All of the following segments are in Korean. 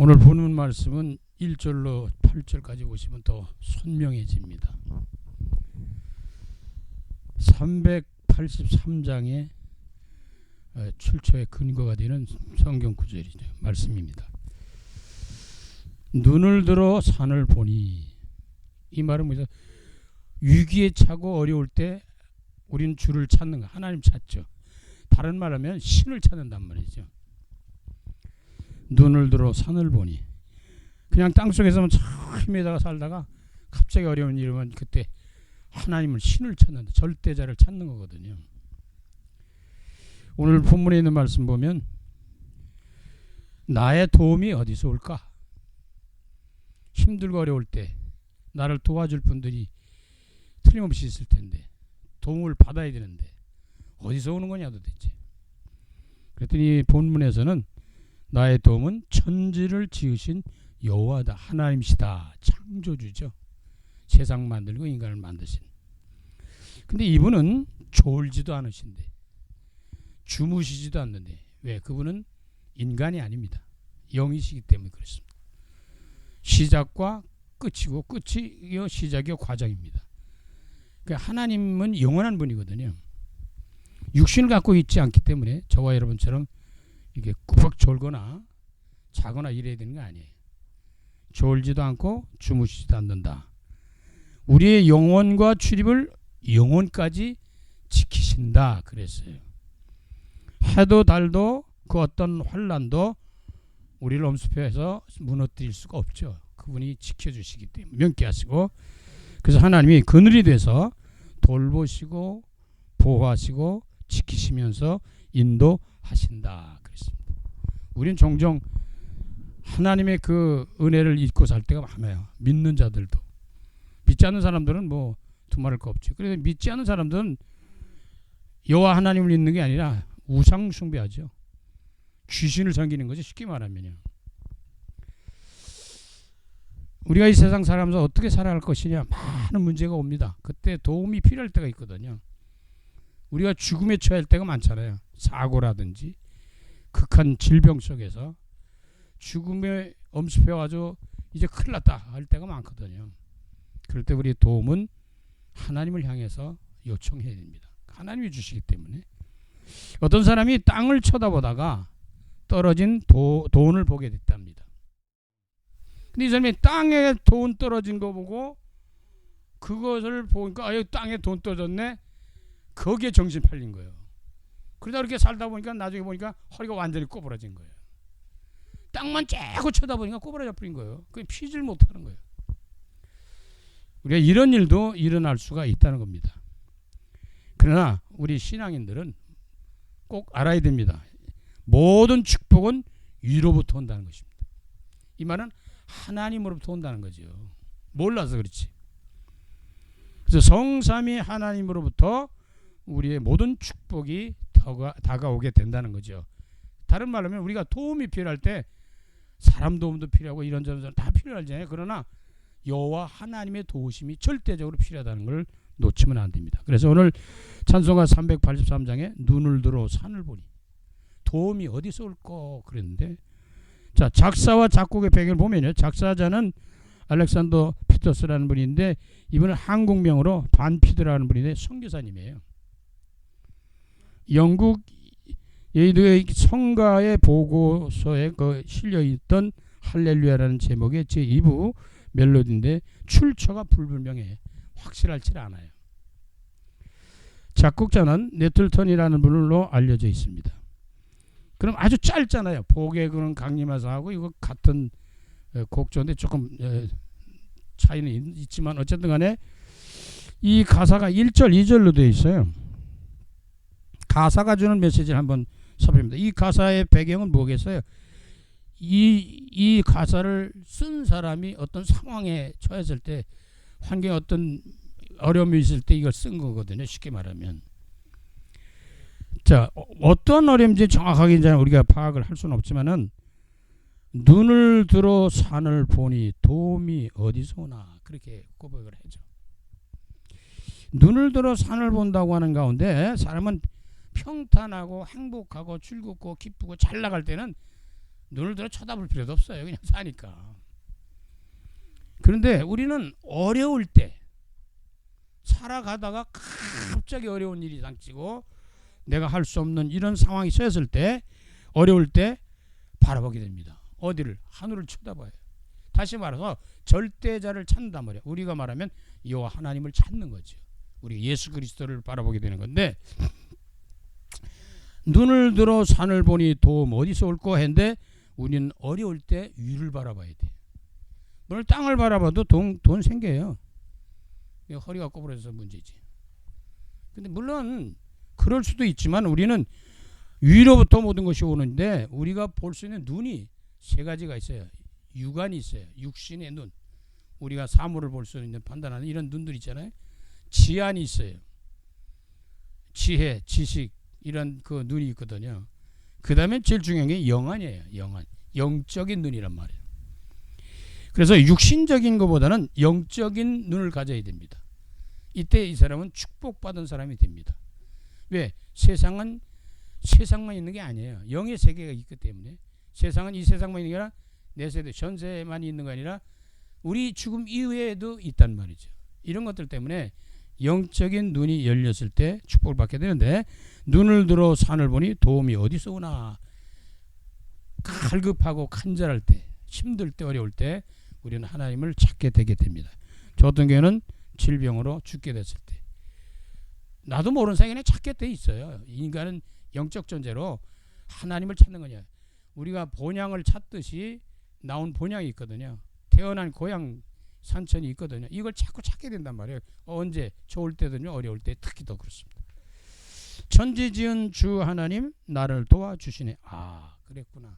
오늘 보는 말씀은 1절로 8절까지 보시면 더 선명해집니다. 383장의 출처의 근거가 되는 성경 구절이죠. 말씀입니다. 눈을 들어 산을 보니, 이 말은 뭐죠? 위기에 차고 어려울 때 우리는 주를 찾는 거, 하나님 찾죠. 다른 말하면 신을 찾는단 말이죠. 눈을 들어 산을 보니, 그냥 땅속에서만 참 힘에다가 살다가 갑자기 어려운 일이 오면 그때 하나님을, 신을 찾는다, 절대자를 찾는 거거든요. 오늘 본문에 있는 말씀 보면 나의 도움이 어디서 올까? 힘들고 어려울 때 나를 도와줄 분들이 틀림없이 있을 텐데 도움을 받아야 되는데 어디서 오는 거냐 도대체. 그랬더니 본문에서는 나의 도움은 천지를 지으신 여호와다, 하나님이시다, 창조주죠. 세상 만들고 인간을 만드신. 근데 이분은 졸지도 않으신데, 주무시지도 않는데, 왜? 그분은 인간이 아닙니다. 영이시기 때문에 그렇습니다. 시작과 끝이고 끝이 시작이요 과정입니다. 그러니까 하나님은 영원한 분이거든요. 육신을 갖고 있지 않기 때문에 저와 여러분처럼 이게 꾸벅 졸거나 자거나 이래야 되는 거 아니에요. 졸지도 않고 주무시지도 않는다. 우리의 영혼과 출입을 영혼까지 지키신다 그랬어요. 해도 달도 그 어떤 환난도 우리를 엄습해서 무너뜨릴 수가 없죠. 그분이 지켜주시기 때문에 명쾌하시고, 그래서 하나님이 그늘이 돼서 돌보시고 보호하시고 지키시면서 인도하신다 그랬습니다. 우리는 종종 하나님의 그 은혜를 잊고 살 때가 많아요. 믿는 자들도. 믿지 않는 사람들은 뭐 두말할 거 없죠. 그래서 믿지 않는 사람들은 여호와 하나님을 믿는 게 아니라 우상 숭배하죠. 귀신을 섬기는 거죠. 쉽게 말하면요. 우리가 이 세상 살아가면서 어떻게 살아갈 것이냐, 많은 문제가 옵니다. 그때 도움이 필요할 때가 있거든요. 우리가 죽음에 처할 때가 많잖아요. 사고라든지 극한 질병 속에서 죽음에 엄습해가지고 이제 큰일 났다 할 때가 많거든요. 그럴 때 우리의 도움은 하나님을 향해서 요청해야 됩니다. 하나님이 주시기 때문에. 어떤 사람이 땅을 쳐다보다가 떨어진 돈을 보게 됐답니다. 근데 이 사람이 땅에 돈 떨어진 거 보고 그것을 보니까 아, 여기 땅에 돈 떨어졌네, 거기에 정신 팔린 거예요. 그러다 그렇게 살다 보니까 나중에 보니까 허리가 완전히 꼬부라진 거예요. 땅만 쬐고 쳐다보니까 꼬부라져 버린 거예요. 그게 피질 못하는 거예요. 우리가 이런 일도 일어날 수가 있다는 겁니다. 그러나 우리 신앙인들은 꼭 알아야 됩니다. 모든 축복은 위로부터 온다는 것입니다. 이 말은 하나님으로부터 온다는 거죠. 몰라서 그렇지. 그래서 성삼위 하나님으로부터 우리의 모든 축복이 다가오게 된다는 거죠. 다른 말로 하면 우리가 도움이 필요할 때 사람 도움도 필요하고 이런저런 다 필요하잖아요. 그러나 여호와 하나님의 도우심이 절대적으로 필요하다는 걸 놓치면 안 됩니다. 그래서 오늘 찬송가 383장에 눈을 들어 산을 보니 도움이 어디서 올까 그랬는데, 자, 작사와 작곡의 배경을 보면요, 작사자는 알렉산더 피터스라는 분인데 이분은 한국명으로 반피드라는 분인데 선교사님이에요. 영국 예의도의 성가의 보고서에 그 실려있던 할렐루야라는 제목의 제2부 멜로디인데 출처가 불분명해, 확실하지 않아요. 작곡자는 네틀턴이라는 분으로 알려져 있습니다. 그럼 아주 짧잖아요. 복에 그런 강림하사 하고 이거 같은 곡조인데 조금 차이는 있지만 어쨌든 간에 이 가사가 1절 2절로 되어 있어요. 가사가 주는 메시지를 한번 살펴봅니다. 이 가사의 배경은 뭐겠어요? 이 가사를 쓴 사람이 어떤 상황에 처했을 때, 환경에 어떤 어려움이 있을 때 이걸 쓴 거거든요. 쉽게 말하면. 자, 어떤 어려움인지 정확하게 이제 우리가 파악을 할 수는 없지만은 눈을 들어 산을 보니 도움이 어디서 오나, 그렇게 고백을 하죠. 눈을 들어 산을 본다고 하는 가운데 사람은 평탄하고 행복하고 즐겁고 기쁘고 잘 나갈 때는 눈을 들어 쳐다볼 필요도 없어요. 그냥 사니까. 그런데 우리는 어려울 때 살아가다가 갑자기 어려운 일이 닥치고 내가 할 수 없는 이런 상황이 처했을 때 어려울 때 바라보게 됩니다. 어디를? 하늘을 쳐다봐요. 다시 말해서 절대자를 찾는단 말이에요. 우리가 말하면 여호와 하나님을 찾는 거죠. 우리 예수 그리스도를 바라보게 되는 건데 눈을 들어 산을 보니 도움 어디서 올까 했는데 우리는 어려울 때 위를 바라봐야 돼. 오늘 땅을 바라봐도 돈 생겨요. 허리가 꼬부러져서 문제지. 근데 물론 그럴 수도 있지만 우리는 위로부터 모든 것이 오는데 우리가 볼 수 있는 눈이 세 가지가 있어요. 육안이 있어요. 육신의 눈. 우리가 사물을 볼 수 있는 판단하는 이런 눈들 있잖아요. 지안이 있어요. 지혜, 지식 이런 그 눈이 있거든요. 그 다음에 제일 중요한 게 영안이에요. 영안. 영적인 눈이란 말이에요. 그래서 육신적인 것보다는 영적인 눈을 가져야 됩니다. 이때 이 사람은 축복받은 사람이 됩니다. 왜? 세상은 세상만 있는 게 아니에요. 영의 세계가 있기 때문에 세상은 이 세상만 있는 게 아니라 내 세대 전세만 있는 게 아니라 우리 죽음 이후에도 있단 말이죠. 이런 것들 때문에 영적인 눈이 열렸을 때 축복을 받게 되는데 눈을 들어 산을 보니 도움이 어디서 오나. 갈급하고 간절할 때 힘들 때 어려울 때 우리는 하나님을 찾게 되게 됩니다. 저 같은 경우는 질병으로 죽게 됐을 때 나도 모르는 사이에 그냥 찾게 돼 있어요. 인간은 영적 존재로 하나님을 찾는 거냐. 우리가 본향을 찾듯이 나온 본향이 있거든요. 태어난 고향 산천이 있거든요. 이걸 자꾸 찾게 된단 말이에요. 언제? 좋을 때든요. 어려울 때 특히 더 그렇습니다. 천지지은 주 하나님 나를 도와주시네. 아, 그랬구나.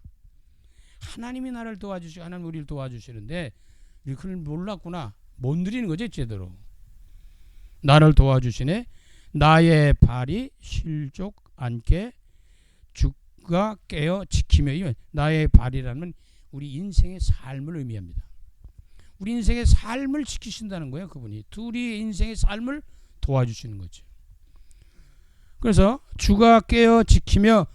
하나님이 나를 도와주시고 하나님 우리를 도와주시는데 우리 그걸 몰랐구나. 못 누리는 거죠. 제대로. 나를 도와주시네. 나의 발이 실족 않게 주가 깨어 지키며. 나의 발이라는 우리 인생의 삶을 의미합니다. 우리 인생의 삶을 지키신다는 거예요. 그분이. 둘이 인생의 삶을 도와주시는 거죠. 그래서 주가 깨어 지키며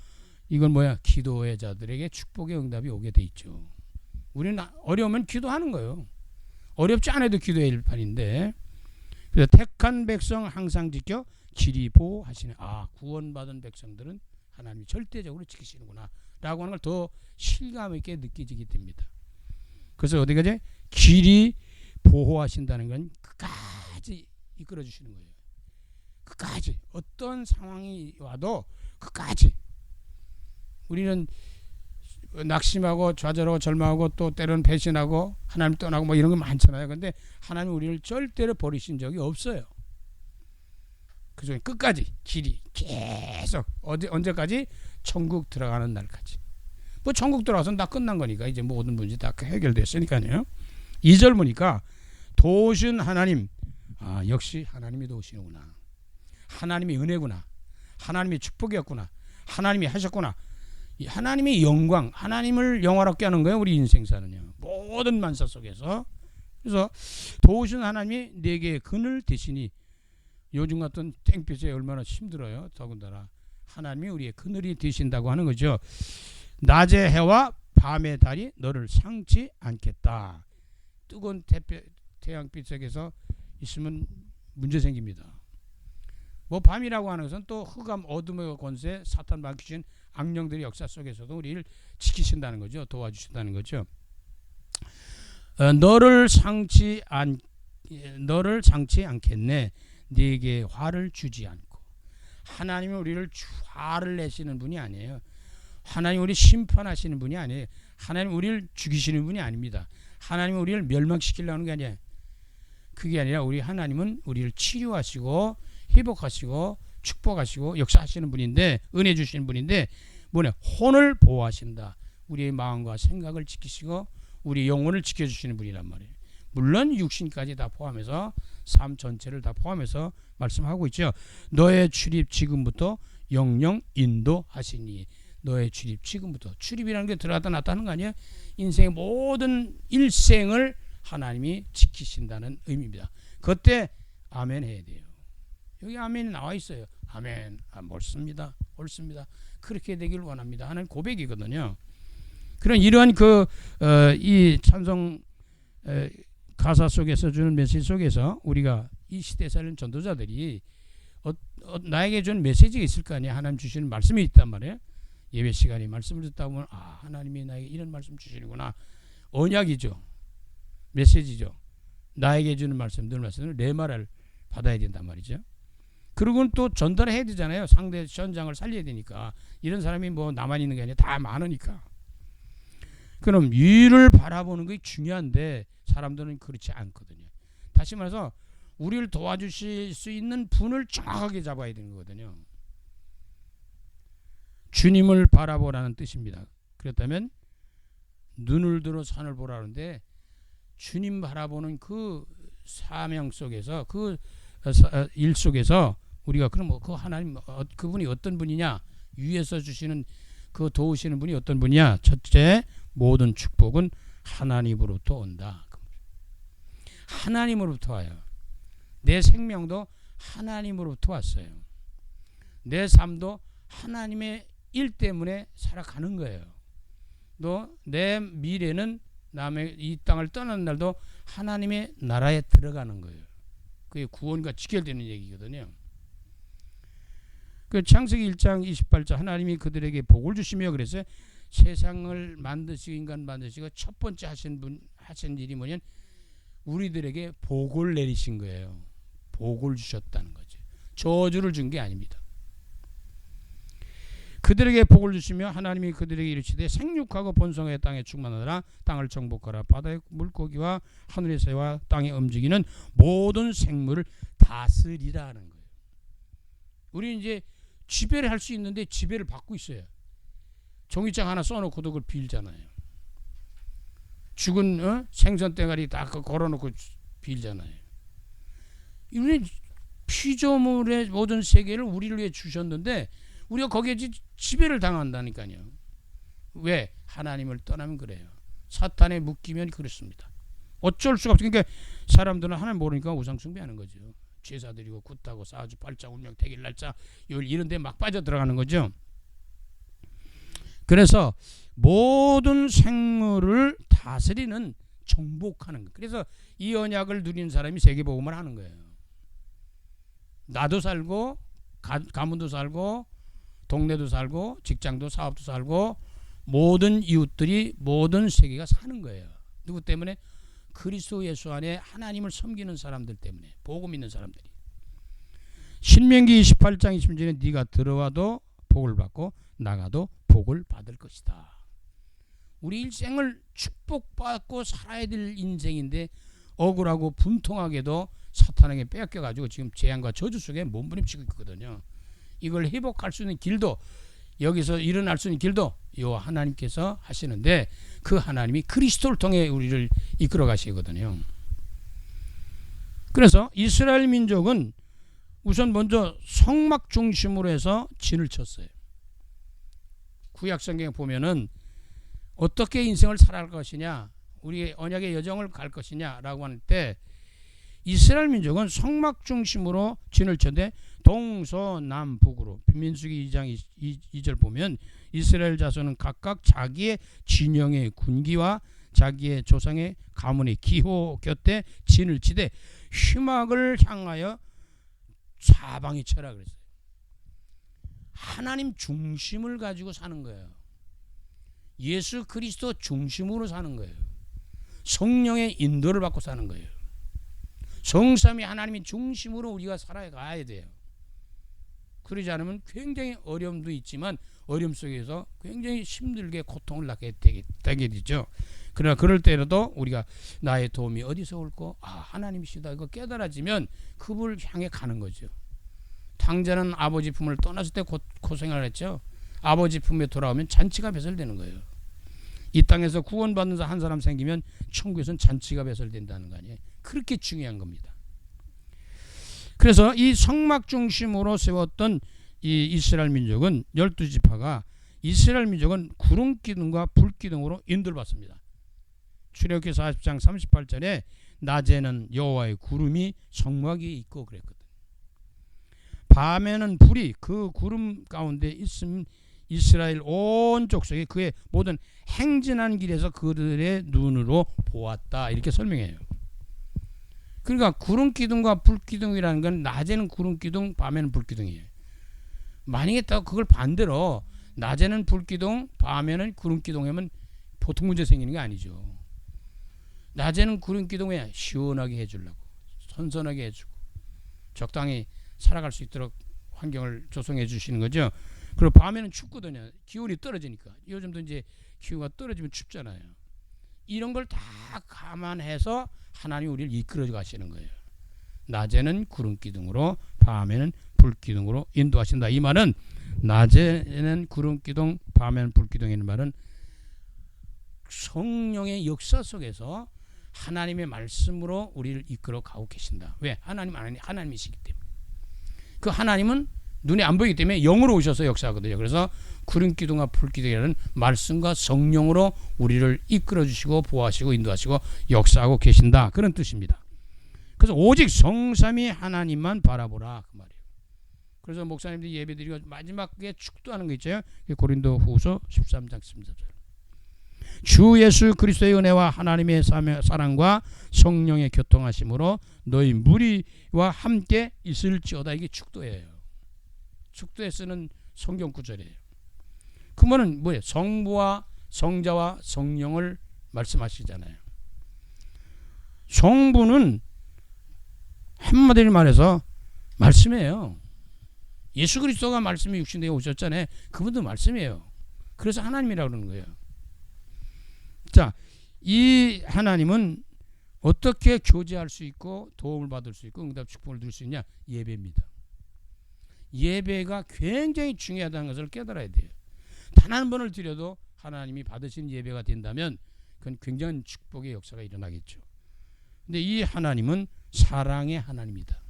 이건 뭐야? 기도의 자들에게 축복의 응답이 오게 돼 있죠. 우리는 어려우면 기도하는 거예요. 어렵지 않아도 기도할 판인데 그래서 택한 백성 항상 지켜 길이 보호하시네. 아, 구원받은 백성들은 하나님이 절대적으로 지키시는구나 라고 하는 걸 더 실감 있게 느껴지게 됩니다. 그래서 어디까지? 길이 보호하신다는 건 끝까지 이끌어 주시는 거예요. 끝까지 어떤 상황이 와도 끝까지. 우리는 낙심하고 좌절하고 절망하고 또 때로는 배신하고 하나님 떠나고 뭐 이런 거 많잖아요. 근데 하나님 우리를 절대로 버리신 적이 없어요. 그래서 끝까지 길이 계속 언제까지? 천국 들어가는 날까지. 뭐 천국 들어가서는 다 끝난 거니까 이제 모든 문제 다 해결됐으니까요. 2절 보니까 도우신 하나님. 아, 역시 하나님이 도우시는구나. 하나님이 은혜구나. 하나님이 축복이었구나. 하나님이 하셨구나. 하나님의 영광, 하나님을 영화롭게 하는 거예요. 우리 인생사는요. 모든 만사 속에서. 그래서 도우신 하나님이 내게 그늘 되시니 요즘 같은 땡볕에 얼마나 힘들어요. 더군다나 하나님이 우리의 그늘이 되신다고 하는 거죠. 낮의 해와 밤의 달이 너를 상치 않겠다. 뜨거운 태양빛 속에서 있으면 문제 생깁니다. 뭐 밤이라고 하는 것은 또 흑암 어둠의 권세 사탄 맡기신 악령들의 역사 속에서도 우리를 지키신다는 거죠. 도와주신다는 거죠. 너를 상치 않겠네. 네게 화를 주지 않고. 하나님이 우리를 화를 내시는 분이 아니에요. 하나님 우리 심판하시는 분이 아니에요. 하나님 우리를 죽이시는 분이 아닙니다. 하나님 우리를 멸망시키려는 게 아니에요. 그게 아니라 우리 하나님은 우리를 치료하시고 회복하시고 축복하시고 역사하시는 분인데 은혜 주시는 분인데 뭐냐? 혼을 보호하신다. 우리의 마음과 생각을 지키시고 우리 영혼을 지켜주시는 분이란 말이에요. 물론 육신까지 다 포함해서 삶 전체를 다 포함해서 말씀하고 있죠. 너의 출입 지금부터 영영 인도하시니. 너의 출입 지금부터. 출입이라는 게 들어갔다 나왔다 하는 거 아니에요? 인생의 모든 일생을 하나님이 지키신다는 의미입니다. 그때 아멘 해야 돼요. 여기 아멘이 나와 있어요. 아멘. 옳습니다. 옳습니다. 그렇게 되길 원합니다 하는 고백이거든요. 그런 이러한 이 찬송 가사 속에서 주는 메시지 속에서 우리가 이 시대에 사는 전도자들이 나에게 준 메시지가 있을 거 아니야. 하나님 주시는 말씀이 있단 말이에요. 예배 시간에 말씀을 듣다 보면 하나님이 나에게 이런 말씀 주시는구나. 언약이죠. 메시지죠. 나에게 주는 말씀, 늘 말씀을 내 말을 받아야 된단 말이죠. 그리고 또 전달해야 되잖아요. 상대 현장을 살려야 되니까. 이런 사람이 뭐 나만 있는 게 아니라 다 많으니까. 그럼 위를 바라보는 게 중요한데 사람들은 그렇지 않거든요. 다시 말해서 우리를 도와주실 수 있는 분을 정확하게 잡아야 되는 거거든요. 주님을 바라보라는 뜻입니다. 그렇다면 눈을 들어 산을 보라는데 주님 바라보는 그 사명 속에서 그 일 속에서 우리가 그럼 그 하나님 그분이 어떤 분이냐, 위에서 주시는 그 도우시는 분이 어떤 분이냐. 첫째, 모든 축복은 하나님으로부터 온다. 하나님으로부터 와요. 내 생명도 하나님으로부터 왔어요. 내 삶도 하나님의 일 때문에 살아가는 거예요. 또 내 미래는 남의 이 땅을 떠나는 날도 하나님의 나라에 들어가는 거예요. 그게 구원과 직결되는 얘기거든요. 그 창세기 1장 28절 하나님이 그들에게 복을 주시며 그래서 세상을 만드시고 인간 만드시고 첫 번째 하신 일이 뭐냐면 우리들에게 복을 내리신 거예요. 복을 주셨다는 거죠. 저주를 준 게 아닙니다. 그들에게 복을 주시며 하나님이 그들에게 이르시되 생육하고 번성하여 땅에 충만하라. 땅을 정복하라. 바다의 물고기와 하늘의 새와 땅에 움직이는 모든 생물을 다스리라는 거예요. 우리는 이제 지배를 할 수 있는데 지배를 받고 있어요. 종이장 하나 써놓고도 그걸 빌잖아요. 죽은 생선 떼가리 다 걸어놓고 빌잖아요. 우리는 피조물의 모든 세계를 우리를 위해 주셨는데 우리가 거기에 지배를 당한다니까요. 왜? 하나님을 떠나면 그래요. 사탄에 묶이면 그렇습니다. 어쩔 수가 없어요. 그러니까 사람들은 하나님 모르니까 우상 숭배하는 거죠. 제사 드리고 굿하고 사주 팔자 운명 태길 날짜 요일 이런 데 막 빠져 들어가는 거죠. 그래서 모든 생물을 다스리는 정복하는 거. 그래서 이 언약을 누리는 사람이 세계복음을 하는 거예요. 나도 살고 가문도 살고 동네도 살고 직장도 사업도 살고 모든 이웃들이 모든 세계가 사는 거예요. 누구 때문에? 그리스도 예수 안에 하나님을 섬기는 사람들 때문에. 복음 있는 사람들이. 신명기 28장 20절에 네가 들어와도 복을 받고 나가도 복을 받을 것이다. 우리 일생을 축복받고 살아야 될 인생인데 억울하고 분통하게도 사탄에게 뺏겨가지고 지금 재앙과 저주 속에 몸부림치고 있거든요. 이걸 회복할 수 있는 길도 여기서 일어날 수 있는 길도 요 하나님께서 하시는데 그 하나님이 그리스도를 통해 우리를 이끌어 가시거든요. 그래서 이스라엘 민족은 우선 먼저 성막 중심으로 해서 진을 쳤어요. 구약 성경에 보면은 어떻게 인생을 살아갈 것이냐, 우리의 언약의 여정을 갈 것이냐라고 할 때 이스라엘 민족은 성막 중심으로 진을 쳤는데 동서남북으로 민수기 2장 2절 보면 이스라엘 자손은 각각 자기의 진영의 군기와 자기의 조상의 가문의 기호 곁에 진을 치되 휘막을 향하여 사방이 쳐라 그랬어요. 하나님 중심을 가지고 사는 거예요. 예수 그리스도 중심으로 사는 거예요. 성령의 인도를 받고 사는 거예요. 성삼위 하나님이 중심으로 우리가 살아가야 돼요. 그러지 않으면 굉장히 어려움도 있지만 어려움 속에서 굉장히 힘들게 고통을 낳게 되게 되죠. 그러나 그럴 때라도 우리가 나의 도움이 어디서 올고 하나님이시다 이거 깨달아지면 그분을 향해 가는 거죠. 탕자는 아버지 품을 떠났을 때 고생을 했죠. 아버지 품에 돌아오면 잔치가 배설되는 거예요. 이 땅에서 구원받는 한 사람 생기면 천국에서는 잔치가 배설된다는 거 아니에요. 그렇게 중요한 겁니다. 그래서 이 성막 중심으로 세웠던 이 이스라엘 민족은 12지파가 이스라엘 민족은 구름 기둥과 불 기둥으로 인도를 받습니다. 출애굽기 40장 38절에 낮에는 여호와의 구름이 성막 위에 있고 그랬거든. 밤에는 불이 그 구름 가운데 있음 이스라엘 온 족속이 그의 모든 행진한 길에서 그들의 눈으로 보았다. 이렇게 설명해요. 그러니까 구름 기둥과 불 기둥이라는 건 낮에는 구름 기둥, 밤에는 불 기둥이에요. 만약에 또 그걸 반대로 낮에는 불 기둥, 밤에는 구름 기둥이면 보통 문제 생기는 게 아니죠. 낮에는 구름 기둥에 시원하게 해주려고, 선선하게 해주고 적당히 살아갈 수 있도록 환경을 조성해 주시는 거죠. 그리고 밤에는 춥거든요. 기온이 떨어지니까. 요즘도 이제 기후가 떨어지면 춥잖아요. 이런 걸 다 감안해서 하나님이 우리를 이끌어 가시는 거예요. 낮에는 구름 기둥으로, 밤에는 불 기둥으로 인도하신다. 이 말은 낮에는 구름 기둥, 밤에는 불 기둥이라는 말은 성령의 역사 속에서 하나님의 말씀으로 우리를 이끌어 가고 계신다. 왜? 하나님이시기 때문에. 그 하나님은 눈에 안 보이기 때문에 영으로 오셔서 역사하거든요. 그래서 구름 기둥과 불 기둥이라는 말씀과 성령으로 우리를 이끌어 주시고 보호하시고 인도하시고 역사하고 계신다. 그런 뜻입니다. 그래서 오직 성삼위 하나님만 바라보라 그 말이에요. 그래서 목사님들이 예배드리고 마지막에 축도하는 거 있죠. 고린도후서 13장 13절. 주 예수 그리스도의 은혜와 하나님의 사랑과 성령의 교통하심으로 너희 무리와 함께 있을지어다. 이게 축도예요. 축도에 쓰는 성경 구절이에요. 그 말은 뭐예요? 성부와 성자와 성령을 말씀하시잖아요. 성부는 한마디로 말해서 말씀이에요. 예수 그리스도가 말씀이 육신되어 오셨잖아요. 그분도 말씀이에요. 그래서 하나님이라고 그러는 거예요. 자, 이 하나님은 어떻게 교제할 수 있고 도움을 받을 수 있고 응답 축복을 누릴 수 있냐? 예배입니다. 예배가 굉장히 중요하다는 것을 깨달아야 돼요. 단 한 번을 드려도 하나님이 받으신 예배가 된다면 그건 굉장한 축복의 역사가 일어나겠죠. 근데 이 하나님은 사랑의 하나님이다.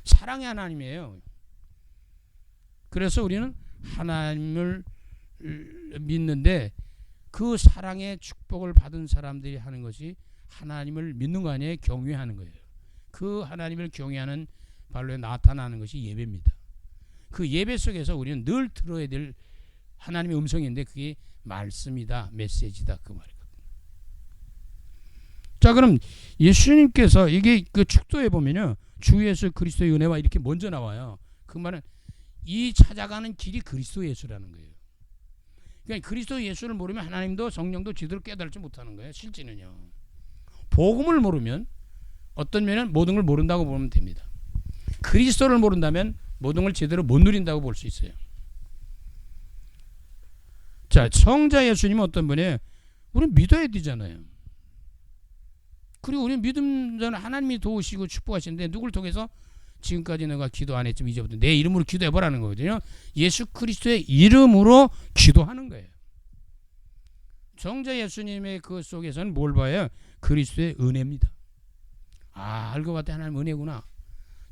사랑의 하나님이에요. 그래서 우리는 하나님을 믿는데 그 사랑의 축복을 받은 사람들이 하는 것이 하나님을 믿는 거 아니에요? 경외하는 거예요. 그 하나님을 경외하는 발로 나타나는 것이 예배입니다. 그 예배 속에서 우리는 늘 들어야 될 하나님의 음성인데 그게 말씀이다, 메시지다 그 말이거든요. 자, 그럼 예수님께서 이게 그 축도에 보면요, 주 예수 그리스도의 은혜와 이렇게 먼저 나와요. 그 말은 이 찾아가는 길이 그리스도 예수라는 거예요. 그러니까 그리스도 예수를 모르면 하나님도 성령도 제대로 깨달지 못하는 거예요. 실제는요. 복음을 모르면 어떤 면은 모든 걸 모른다고 보면 됩니다. 그리스도를 모른다면 모든 걸 제대로 못 누린다고 볼 수 있어요. 자, 성자 예수님은 어떤 분이에요? 우리는 믿어야 되잖아요. 그리고 우리는 믿음 전에 하나님이 도우시고 축복하시는데 누굴 통해서? 지금까지 내가 기도 안 했지만 이제부터 내 이름으로 기도해보라는 거거든요. 예수 그리스도의 이름으로 기도하는 거예요. 성자 예수님의 그 속에서는 뭘 봐요? 그리스도의 은혜입니다. 아, 알고 봤더니 하나님 은혜구나.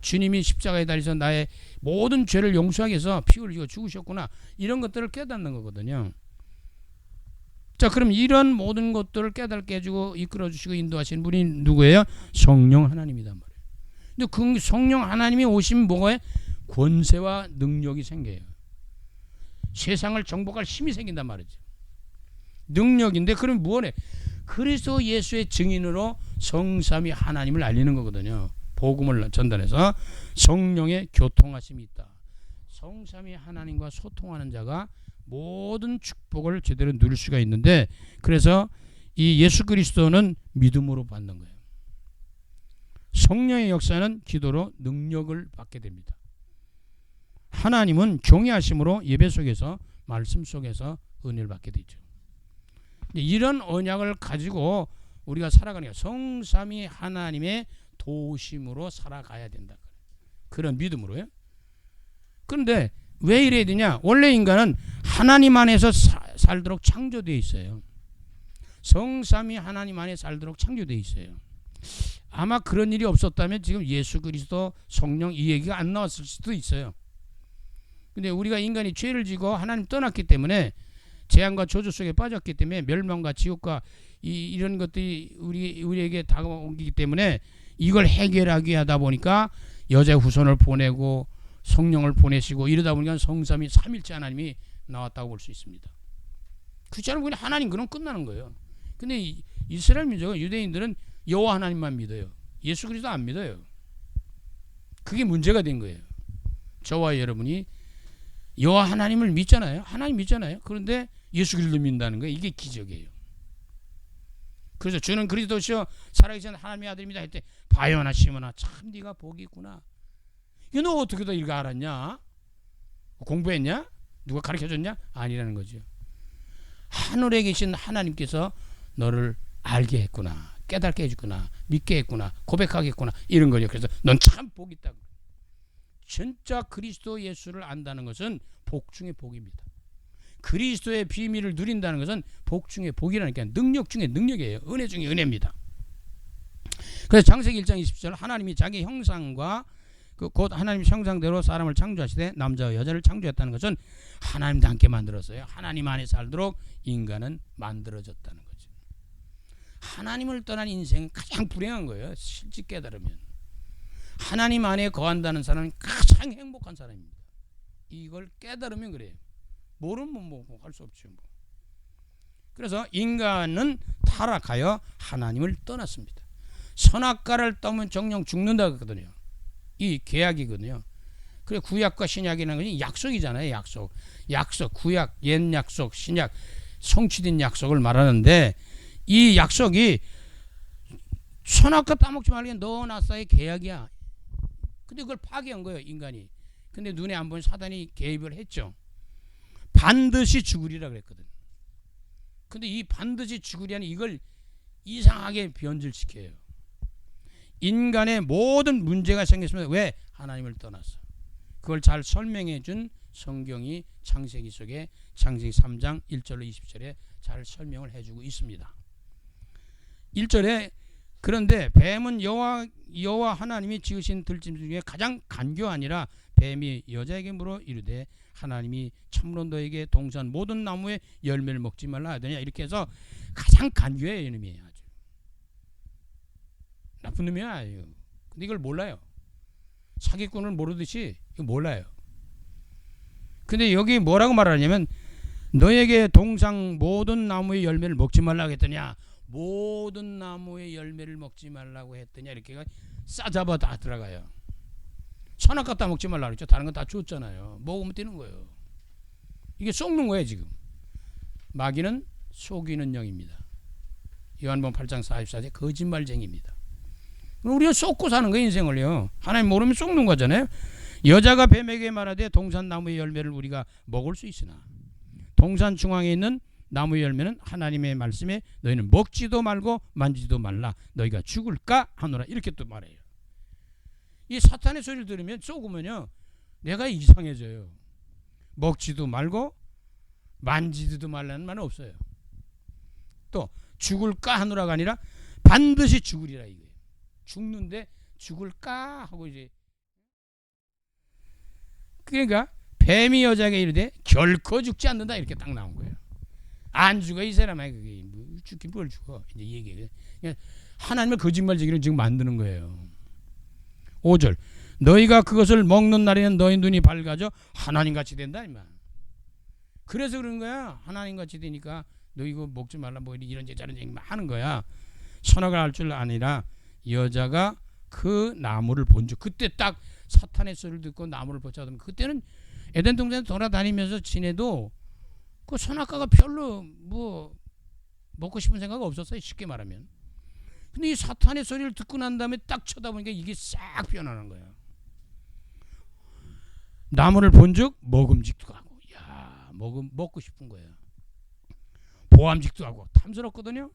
주님이 십자가에 달려서 나의 모든 죄를 용서하기 위해서 피 흘리고 죽으셨구나. 이런 것들을 깨닫는 거거든요. 자, 그럼 이런 모든 것들을 깨닫게 해주고 이끌어주시고 인도하시는 분이 누구예요? 성령 하나님이단 말이에요. 근데 그 성령 하나님이 오시면 뭐가 권세와 능력이 생겨요. 세상을 정복할 힘이 생긴단 말이죠. 능력인데 그럼 뭐래? 그리스도 예수의 증인으로 성삼위 하나님을 알리는 거거든요. 복음을 전달해서 성령의 교통하심이 있다. 성삼위 하나님과 소통하는 자가 모든 축복을 제대로 누릴 수가 있는데, 그래서 이 예수 그리스도는 믿음으로 받는 거예요. 성령의 역사는 기도로 능력을 받게 됩니다. 하나님은 경외하심으로 예배 속에서 말씀 속에서 은혜를 받게 되죠. 이런 언약을 가지고 우리가 살아가는 게 성삼위 하나님의 도우심으로 살아가야 된다. 그런 믿음으로요. 그런데 왜 이래야 되냐? 원래 인간은 하나님 안에서 살도록 창조되어 있어요. 성삼위 하나님 안에 살도록 창조되어 있어요. 아마 그런 일이 없었다면 지금 예수 그리스도 성령 이 얘기가 안 나왔을 수도 있어요. 근데 우리가 인간이 죄를 지고 하나님 떠났기 때문에 재앙과 저주 속에 빠졌기 때문에 멸망과 지옥과 이런 것들이 우리에게 다가오기 때문에 이걸 해결하기 하다 보니까 여자 후손을 보내고 성령을 보내시고 이러다 보니까 성삼위 삼일째 하나님이 나왔다고 볼 수 있습니다. 그처럼 그냥 하나님 그럼 끝나는 거예요. 근데 이스라엘 민족은 유대인들은 여호와 하나님만 믿어요. 예수 그리스도 안 믿어요. 그게 문제가 된 거예요. 저와 여러분이 여호와 하나님을 믿잖아요. 하나님 믿잖아요. 그런데 예수 그리스도 믿는다는 거예요. 이게 기적이에요. 그래서 주는 그리스도시요 살아계신 하나님의 아들입니다 할 때 바요나 시몬아 참 네가 복이 있구나. 이거 너 어떻게 다 이거 알았냐? 공부했냐? 누가 가르쳐줬냐? 아니라는 거죠. 하늘에 계신 하나님께서 너를 알게 했구나. 깨닫게 해줬구나. 믿게 했구나. 고백하게 했구나. 이런 거죠. 그래서 넌 참 복이 있다고. 진짜 그리스도 예수를 안다는 것은 복 중의 복입니다. 그리스도의 비밀을 누린다는 것은 복 중의 복이라니까 능력 중의 능력이에요. 은혜 중의 은혜입니다. 그래서 창세기 1장 20절 하나님이 자기 형상과 곧 하나님 형상대로 사람을 창조하시되 남자와 여자를 창조했다는 것은 하나님도 함께 만들었어요. 하나님 안에 살도록 인간은 만들어졌다는 거죠. 하나님을 떠난 인생은 가장 불행한 거예요. 실제 깨달으면. 하나님 안에 거한다는 사람은 가장 행복한 사람입니다. 이걸 깨달으면 그래요. 모르면 뭐 할 수 없죠. 뭐. 그래서 인간은 타락하여 하나님을 떠났습니다. 선악과를 떠면 정령 죽는다 그랬거든요. 이 계약이거든요. 그래 구약과 신약이라는 것이 약속이잖아요. 약속, 구약, 옛 약속, 신약, 성취된 약속을 말하는데 이 약속이 선악과 따먹지 말게 너 나 사이의 계약이야. 근데 그걸 파괴한 거예요, 인간이. 근데 눈에 안 보이는 사단이 개입을 했죠. 반드시 죽으리라 그랬거든. 근데 이 반드시 죽으리라는 이걸 이상하게 변질시켜요. 인간의 모든 문제가 생겼으면 왜? 하나님을 떠났어. 그걸 잘 설명해 준 성경이 창세기 속에 창세기 3장 1절로 20절에 잘 설명을 해주고 있습니다. 1절에 그런데 뱀은 여호와 하나님이 지으신 들짐승 중에 가장 간교하니라. 뱀이 여자에게 물어 이르되 하나님이 참으로 너에게 동산 모든 나무의 열매를 먹지 말라 하더냐. 이렇게 해서 가장 간교해요. 이놈이 아주 나쁜 놈이야. 근데 이걸 몰라요. 사기꾼을 모르듯이 이거 몰라요. 근데 여기 뭐라고 말하냐면 너에게 동상 모든 나무의 열매를 먹지 말라고 했더냐. 모든 나무의 열매를 먹지 말라고 했더냐. 이렇게 싸잡아 다 들어가요. 선악과 다 먹지 말라고 그랬죠. 다른 건 다 줬잖아요. 먹으면 되는 거예요. 이게 속는 거예요. 지금 마귀는 속이는 영입니다. 요한복음 8장 44절 거짓말쟁이입니다. 우리가 속고 사는 거예요. 인생을요. 하나님 모르면 속는 거잖아요. 여자가 뱀에게 말하되 동산 나무의 열매를 우리가 먹을 수 있으나 동산 중앙에 있는 나무의 열매는 하나님의 말씀에 너희는 먹지도 말고 만지도 말라 너희가 죽을까 하노라. 이렇게 또 말해요. 이 사탄의 소리를 들으면 속으면요 내가 이상해져요. 먹지도 말고 만지지도 말라는 말은 없어요. 또 죽을까 하노라가 아니라 반드시 죽으리라 이거예요. 죽는데 죽을까 하고 이제 그러니까 뱀이 여자에게 이르되 결코 죽지 않는다 이렇게 딱 나온 거예요. 안 죽어 이 사람아. 그게 뭐 죽긴 뭘 죽어. 이제 이 얘기예요. 하나님을 거짓말쟁이를 지금 만드는 거예요. 5절 너희가 그것을 먹는 날에는 너희 눈이 밝아져 하나님같이 된다 이 말. 그래서 그런 거야. 하나님같이 되니까 너 이거 먹지 말라 뭐 이런 저런 얘기만 하는 거야. 선악을 알 줄 아니라 여자가 그 나무를 본즉 그때 딱 사탄의 소리를 듣고 나무를 보자면 그때는 에덴 동산에 돌아다니면서 지내도 그 선악과가 별로 뭐 먹고 싶은 생각 없었어요. 쉽게 말하면. 근데 이 사탄의 소리를 듣고 난 다음에 딱 쳐다보니까 이게 싹 변하는 거야. 나무를 본즉 먹음직도 하고 야 먹고 싶은 거야. 보암직도 하고 탐스럽거든요.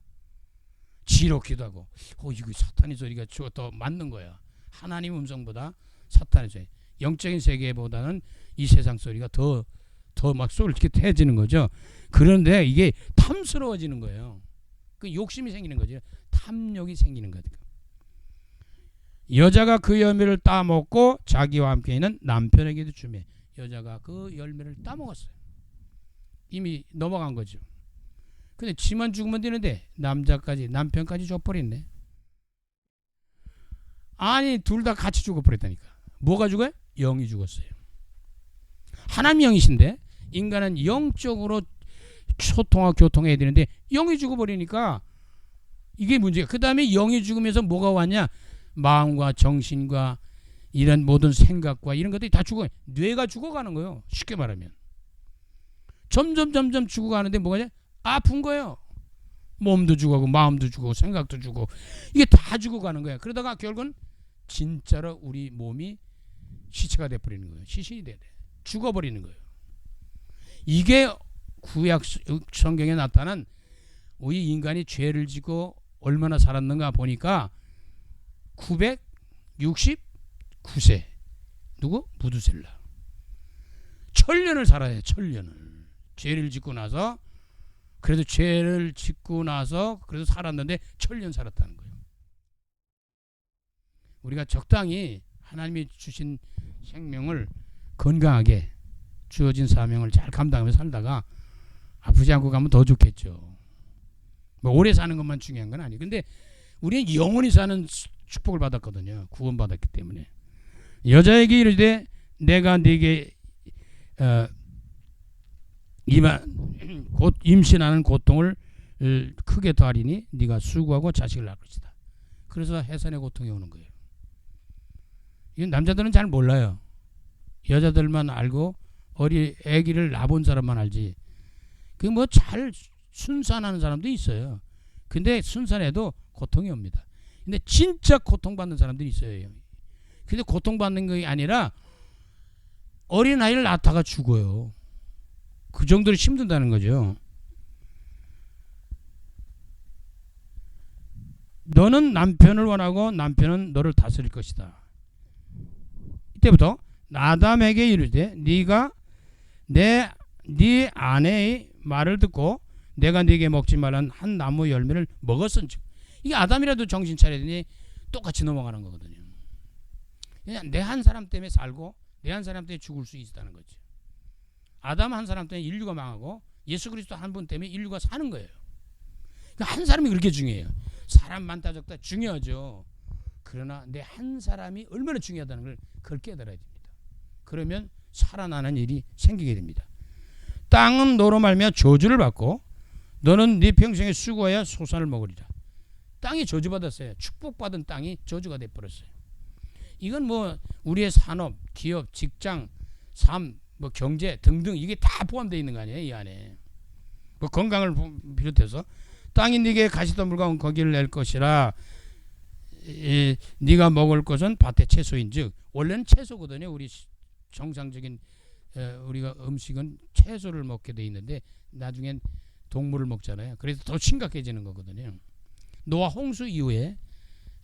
지롭기도 하고 이거 사탄의 소리가 더 맞는 거야. 하나님 음성보다 사탄의 소리 영적인 세계보다는 이 세상 소리가 더 막 솔깃해지는 거죠. 그런데 이게 탐스러워지는 거예요. 그 욕심이 생기는 거죠. 탐욕이 생기는 거죠. 여자가 그 열매를 따먹고 자기와 함께 있는 남편에게도 주매 여자가 그 열매를 따먹었어요. 이미 넘어간 거죠. 근데 지만 죽으면 되는데 남편까지 줘버렸네. 아니 둘 다 같이 죽어버렸다니까. 뭐가 죽어요? 영이 죽었어요. 하나님 영이신데 인간은 영적으로 소통하고 교통해야 되는데 영이 죽어버리니까 이게 문제야. 그 다음에 영이 죽으면서 뭐가 왔냐? 마음과 정신과 이런 모든 생각과 이런 것들이 다 죽어요. 뇌가 죽어가는 거예요. 쉽게 말하면. 점점 죽어가는데 뭐가 아픈 거예요. 몸도 죽어가고 마음도 죽고 생각도 죽고 이게 다 죽어가는 거야. 그러다가 결국은 진짜로 우리 몸이 시체가 돼버리는 거예요. 시신이 돼. 죽어버리는 거예요. 이게 구약 성경에 나타난 우리 인간이 죄를 지고 얼마나 살았는가 보니까 969세. 누구? 무두셀라. 천년을 살아요. 천년을. 죄를 짓고 나서 그래도 죄를 짓고 나서 그래도 살았는데 천년 살았다는 거예요. 우리가 적당히 하나님이 주신 생명을 건강하게 주어진 사명을 잘 감당하며 살다가 아프지 않고 가면 더 좋겠죠. 뭐 오래 사는 것만 중요한 건 아니에요. 근데 우리는 영원히 사는 축복을 받았거든요. 구원받았기 때문에. 여자에게 이르되 내가 네게 곧 임신하는 고통을 크게 더하리니 네가 수고하고 자식을 낳을 것이다. 그래서 해산의 고통이 오는 거예요. 이건 남자들은 잘 몰라요. 여자들만 알고 아기를 낳아본 사람만 알지. 그 뭐 잘 순산하는 사람도 있어요. 근데 순산해도 고통이 옵니다. 근데 진짜 고통받는 사람들이 있어요. 근데 고통받는 게 아니라 어린아이를 낳다가 죽어요. 그 정도로 힘든다는 거죠. 너는 남편을 원하고 남편은 너를 다스릴 것이다. 이때부터 아담에게 이르되 네가 네 아내의 말을 듣고 내가 네게 먹지 말란 한 나무 열매를 먹었은즉. 이게 아담이라도 정신 차리더니 똑같이 넘어가는 거거든요. 그냥 내 한 사람 때문에 살고 내 한 사람 때문에 죽을 수 있다는 거죠. 아담 한 사람 때문에 인류가 망하고 예수 그리스도 한 분 때문에 인류가 사는 거예요. 그러니까 한 사람이 그렇게 중요해요. 사람 많다 적다 중요하죠. 그러나 내 한 사람이 얼마나 중요하다는 걸 그걸 깨달아야 됩니다. 그러면 살아나는 일이 생기게 됩니다. 땅은 너로 말미암아 저주를 받고 너는 네 평생에 수고해야 소산을 먹으리라. 땅이 저주받았어요. 축복받은 땅이 저주가 돼버렸어요. 이건 뭐 우리의 산업, 기업, 직장, 삶, 뭐 경제 등등 이게 다 포함되어 있는 거 아니에요. 이 안에. 뭐 건강을 비롯해서 땅이 네게 가시덤불과 거기를 낼 것이라. 네가 먹을 것은 밭의 채소인즉. 원래는 채소거든요. 우리 정상적인 우리가 음식은 채소를 먹게 돼 있는데 나중엔 동물을 먹잖아요. 그래서 더 심각해지는 거거든요. 노아 홍수 이후에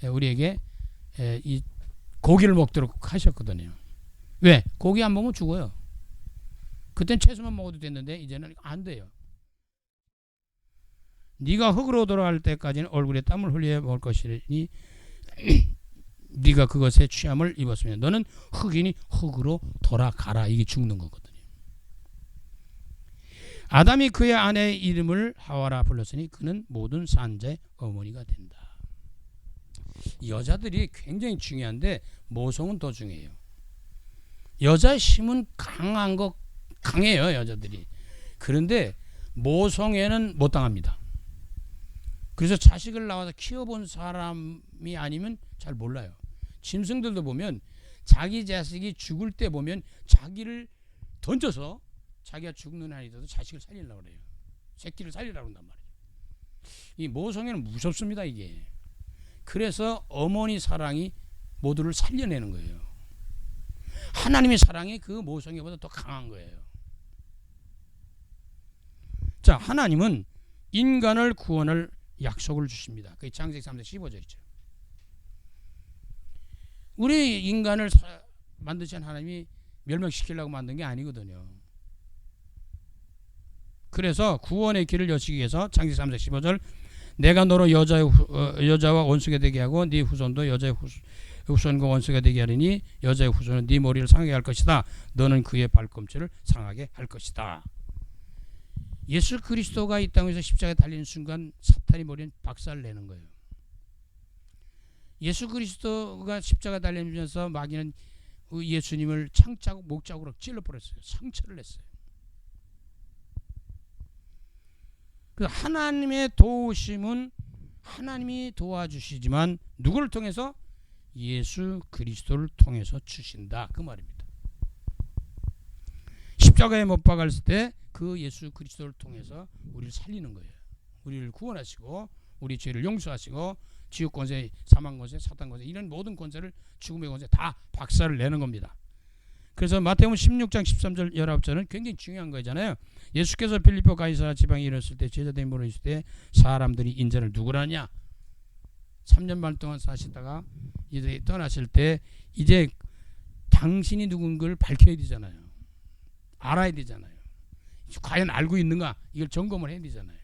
우리에게 이 고기를 먹도록 하셨거든요. 왜? 고기 안 먹으면 죽어요. 그땐 채소만 먹어도 됐는데 이제는 안 돼요. 네가 흙으로 돌아갈 때까지는 얼굴에 땀을 흘려 먹을 것이니 네가 그것에 취함을 입었으면 너는 흙이니 흙으로 돌아가라. 이게 죽는 거거든요. 아담이 그의 아내의 이름을 하와라 불렀으니 그는 모든 산자의 어머니가 된다. 여자들이 굉장히 중요한데 모성은 더 중요해요. 여자의 힘은 강해요. 여자들이. 그런데 모성애는 못 당합니다. 그래서 자식을 낳아서 키워본 사람이 아니면 잘 몰라요. 짐승들도 보면 자기 자식이 죽을 때 보면 자기를 던져서 자기가 죽는 한이 있어도 자식을 살리려고 그래요. 새끼를 살리려고 한단 말이에요. 이 모성애는 무섭습니다. 이게. 그래서 어머니 사랑이 모두를 살려내는 거예요. 하나님의 사랑이 그 모성애보다 더 강한 거예요. 자, 하나님은 인간을 구원할 약속을 주십니다. 그게 창세기 3장 15절이죠. 우리 인간을 만드신 하나님이 멸망시키려고 만든 게 아니거든요. 그래서 구원의 길을 여시기 위해서 창세기 3장 15절 내가 너로 여자와 원수가 되게 하고 네 후손도 여자의 후손과 원수가 되게 하리니 여자의 후손은 네 머리를 상하게 할 것이다. 너는 그의 발꿈치를 상하게 할 것이다. 예수 그리스도가 이 땅에서 십자가에 달리는 순간 사탄이 머리는 박살을 내는 거예요. 예수 그리스도가 십자가에 달리면서 마귀는 예수님을 창자국 목자국으로 찔러버렸어요. 상처를 냈어요. 그 하나님의 도우심은 하나님이 도와주시지만 누구를 통해서? 예수 그리스도를 통해서 주신다, 그 말입니다. 십자가에 못 박았을 때 그 예수 그리스도를 통해서 우리를 살리는 거예요. 우리를 구원하시고 우리 죄를 용서하시고 지옥 권세, 사망 권세, 사탄 권세, 이런 모든 권세를, 죽음의 권세 다 박살을 내는 겁니다. 그래서 마태복음 16장 13절 19절은 굉장히 중요한 거잖아요. 예수께서 빌립보 가이사랴 지방에 이르렀을 때 제자들이 물었을 때 사람들이 인자를 누구라냐? 3년 반 동안 사시다가 이제 떠나실 때 이제 당신이 누군 걸 밝혀야 되잖아요. 알아야 되잖아요. 과연 알고 있는가? 이걸 점검을 해야 되잖아요.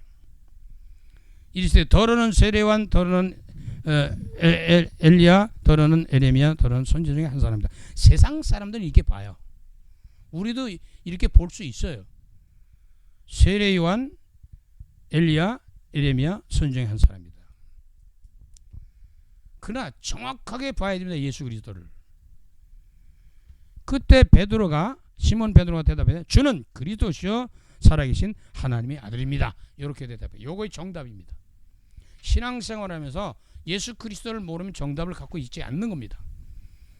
이르시되 더러는 세례요한, 더러는 엘리야, 더러는 에레미야, 더러는 선지 중에 한 사람이다. 세상 사람들은 이렇게 봐요. 우리도 이렇게 볼 수 있어요. 세례요한, 엘리야, 에레미야, 선지 중에 한 사람이다. 그러나 정확하게 봐야 됩니다. 예수 그리스도를. 그때 시몬 베드로가 대답해, 주는 그리스도시요 살아계신 하나님의 아들입니다. 이렇게 대답해요. 요거의 정답입니다. 신앙생활하면서 예수 그리스도를 모르면 정답을 갖고 있지 않는 겁니다.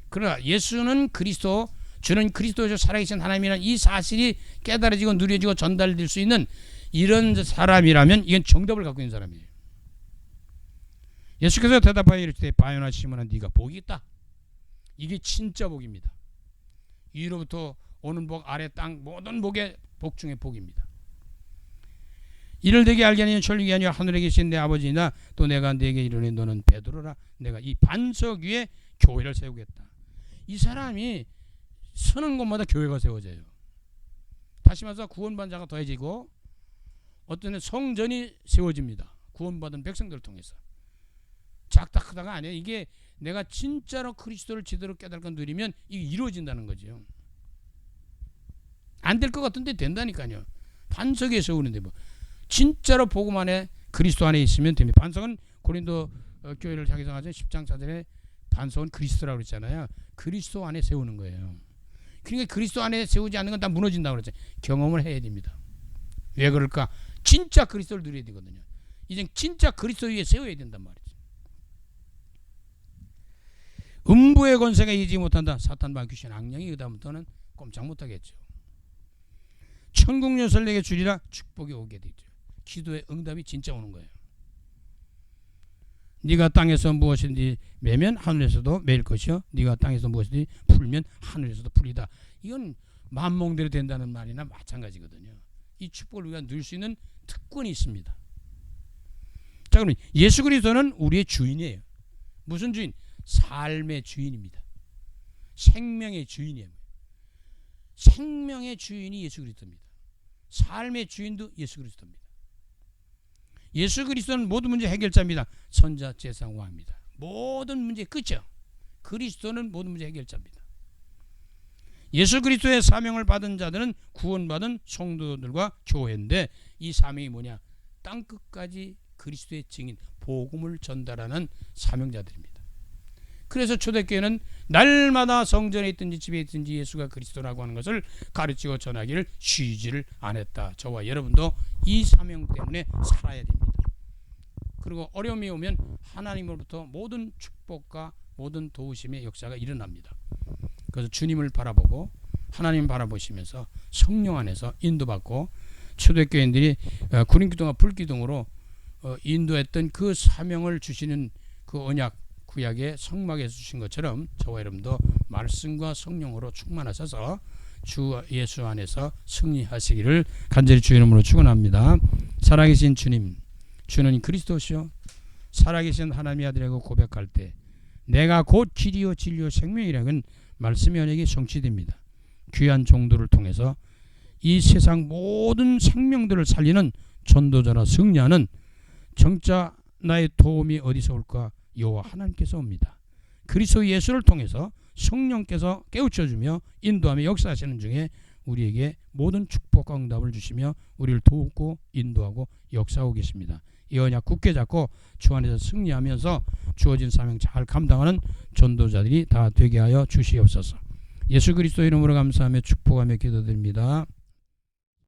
그러나 예수는 그리스도, 주는 그리스도시요 살아계신 하나님이라는 이 사실이 깨달아지고 누려지고 전달될 수 있는 이런 사람이라면 이건 정답을 갖고 있는 사람이에요. 예수께서 대답하여 이르시되 바요나 시몬아 네가 복이 있다. 이게 진짜 복입니다. 위로부터 오는 복, 아래 땅 모든 복의 복 중에 복입니다. 이를 내게 알게 하니 천국이 아니라 하늘에 계신 내 아버지나 또 내가 네게 이르니 너는 베드로라. 내가 이 반석 위에 교회를 세우겠다. 이 사람이 서는 곳마다 교회가 세워져요. 다시 말해서 구원받은 자가 더해지고 어떤 성전이 세워집니다. 구원받은 백성들을 통해서. 작다 크다가 아니에요. 이게 내가 진짜로 그리스도를 제대로 깨달고 누리면 이게 이루어진다는 거죠. 안 될 것 같은데 된다니까요. 반석에 세우는데 뭐 진짜로 복음 안에 그리스도 안에 있으면 됩니다. 반석은 고린도 교회를 자기성하죠. 10장 4절에 반석은 그리스도라고 그랬잖아요. 그리스도 안에 세우는 거예요. 그러니까 그리스도 안에 세우지 않는 건 다 무너진다고 그랬죠. 경험을 해야 됩니다. 왜 그럴까? 진짜 그리스도를 누려야 되거든요. 이제 진짜 그리스도 위에 세워야 된단 말이죠. 음부의 권세가 이기지 못한다. 사탄과 귀신 악령이 그다음부터는 꼼짝 못하겠죠. 천국 녀석을 내게 주리라. 축복이 오게 되죠. 기도의 응답이 진짜 오는 거예요. 네가 땅에서 무엇이든지 매면 하늘에서도 매일 것이요 네가 땅에서 무엇이든지 풀면 하늘에서도 풀이다. 이건 만몽대로 된다는 말이나 마찬가지거든요. 이 축복을 우리가 누릴 수 있는 특권이 있습니다. 자, 그럼 예수 그리스도는 우리의 주인이에요. 무슨 주인? 삶의 주인입니다. 생명의 주인이에요. 생명의 주인이 예수 그리스도입니다. 삶의 주인도 예수 그리스도입니다. 예수 그리스도는 모든 문제 해결자입니다. 선자, 제사장, 왕입니다. 모든 문제 끝이요. 그리스도는 모든 문제 해결자입니다. 예수 그리스도의 사명을 받은 자들은 구원받은 성도들과 교회인데 이 사명이 뭐냐? 땅끝까지 그리스도의 증인, 복음을 전달하는 사명자들입니다. 그래서 초대교회는 날마다 성전에 있든지 집에 있든지 예수가 그리스도라고 하는 것을 가르치고 전하기를 쉬지를 않았다. 저와 여러분도 이 사명 때문에 살아야 됩니다. 그리고 어려움이 오면 하나님으로부터 모든 축복과 모든 도우심의 역사가 일어납니다. 그래서 주님을 바라보고 하나님 바라보시면서 성령 안에서 인도받고 초대교인들이 구린기둥과 불기둥으로 인도했던 그 사명을 주시는 그 언약 구약의 성막에서 주신 것처럼 저와 여러분도 말씀과 성령으로 충만하셔서 주 예수 안에서 승리하시기를 간절히 주 이름으로 축원합니다. 살아계신 주님, 주는 그리스도시요 살아계신 하나님의 아들이라고 고백할 때 내가 곧 길이요 진리요 생명이라는 말씀의 언약이 성취됩니다. 귀한 종도를 통해서 이 세상 모든 생명들을 살리는 전도자라 승리하는 정자 나의 도움이 어디서 올까? 여호와 하나님께서 옵니다. 그리스도 예수를 통해서 성령께서 깨우쳐주며 인도하며 역사하시는 중에 우리에게 모든 축복과 응답을 주시며 우리를 도우고 인도하고 역사하고 계십니다. 이 언약 굳게 잡고 주 안에서 승리하면서 주어진 사명 잘 감당하는 전도자들이 다 되게 하여 주시옵소서. 예수 그리스도 이름으로 감사하며 축복하며 기도드립니다.